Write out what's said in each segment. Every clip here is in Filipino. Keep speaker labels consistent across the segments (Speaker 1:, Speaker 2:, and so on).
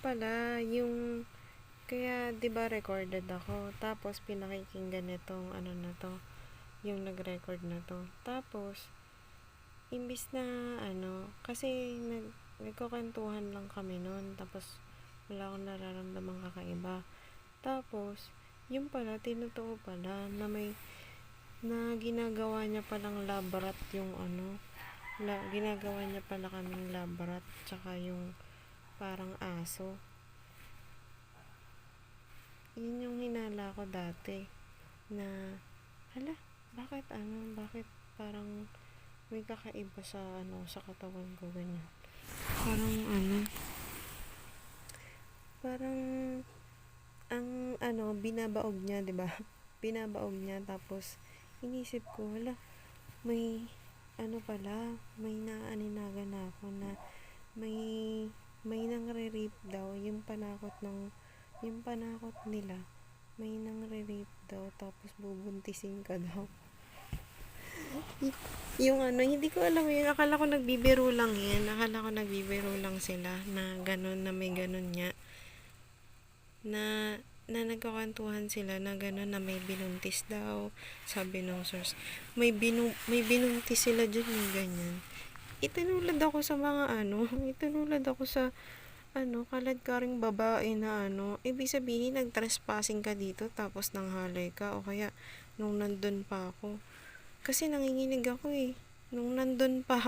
Speaker 1: pala, yung, kaya 'di ba recorded ako, tapos pinakikinggan nitong ano na to, yung nag-record na to. Tapos, imbis na ano, kasi nagkukwentuhan lang kami noon, tapos wala akong nararamdamang kakaiba. Tapos, yung pala, tinutuo pala na may, na ginagawa niya palang labrat yung ano, ginagawa niya pala kaming labrat, tsaka yung parang aso. Yun yung hinala ko dati, na, hala, bakit parang may kakaiba sa ano, sa katawan ko, ganyan. Parang ano, parang ang ano, binabaog niya, 'di ba? Binabaog niya, tapos inisip ko, hala, may ano pala, may naaaninagan na ako na may nangre-rape daw, yung panakot nila, may nangre-rape daw, tapos bubuntisin ka daw. Yung ano, hindi ko alam yun, akala ko nagbibiro lang sila, na ganun, na may ganun niya, na nagkakwentuhan sila na gano'n, na may binuntis daw, sabi nung source. May binuntis sila dyan, yung ganyan. Itinulad ako sa mga ano, itinulad ako sa ano, kaladkaring babae na ano, ibig sabihin nag-trespassing ka dito tapos nanghalay ka, o kaya nung nandun pa ako. Kasi nanginginig ako eh. Nung nandun pa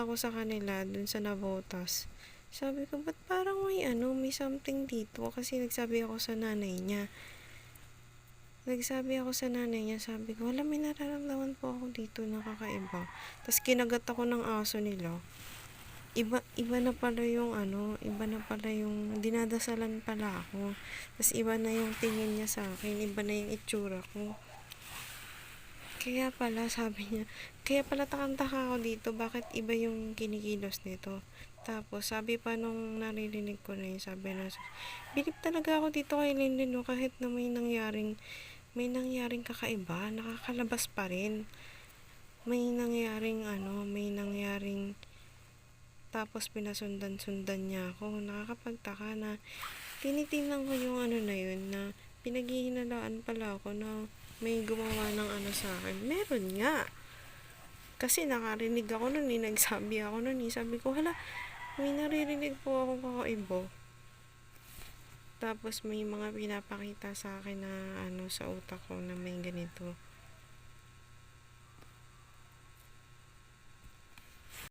Speaker 1: ako sa kanila, dun sa Navotas, sabi ko, ba't parang may ano, may something dito? Kasi nagsabi ako sa nanay niya, sabi ko, wala, may nararamdaman po ako dito na kakaiba. Tapos kinagat ako ng aso nila. Iba na pala yung ano, dinadasalan pala ako. Tapos iba na yung tingin niya sa akin, iba na yung itsura ko. Kaya pala takang-taka ako dito, bakit iba yung kinikilos nito. Tapos, sabi pa nung naririnig ko na yun, sabi na, bilib talaga ako dito kay Linlin, no, kahit na may nangyaring kakaiba, nakakalabas pa rin. May nangyaring, tapos pinasundan-sundan niya ako. Nakakapagtaka na, tinitingnan ko yung ano na yun, na pinaghihinalaan pala ako na may gumawa ng ano sa akin. Meron nga. Kasi nakarinig ako nun, nagsabi ako nun, sabi ko, hala, may naririnig po akong kakaiba. Tapos may mga pinapakita sa akin na ano sa utak ko na may ganito.